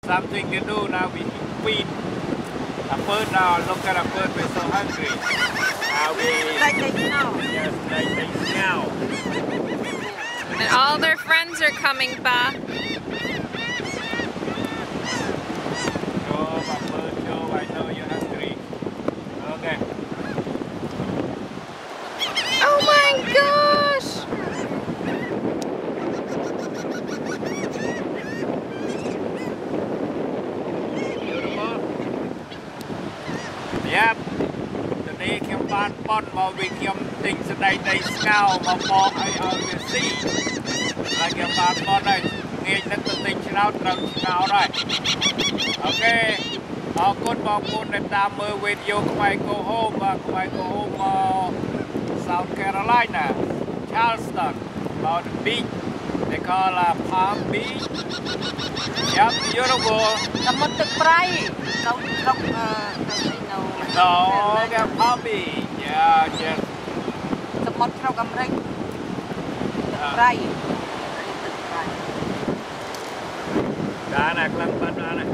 something to do now. We feed a bird now. Look at a bird. We're so hungry. Now we Like they know. yes, like they smell. And all their friends are coming back. Show a bird. Show. I know you're hungry. Okay. Oh my gosh! Beautiful. Yep. Today ខ្ញុំបានប៉ុនមកវិញខ្ញុំទិញស្ដីដីស្ងោរមកបកឲ្យវាស៊ីហើយខ្ញុំបានប៉ុនហើយងាយនឹកទៅទិញឆ្នោតត្រូវឆ្ងោរហើយអូខេអរគុណបងប្អូនដែលតាមមើលវីដេអូខ្មែរ Go Home បាទខ្មែរ Go Home South Carolina Charleston about the beach they call Palm Beach yep beautiful សមុទ្រទឹកប្រៃនៅស្រុកno okay Palm Beach yeah yes សមុទ្រស្រុកអាមេរិកទឹកប្រៃទឹកប្រៃ đã nè, lần bên đó nè,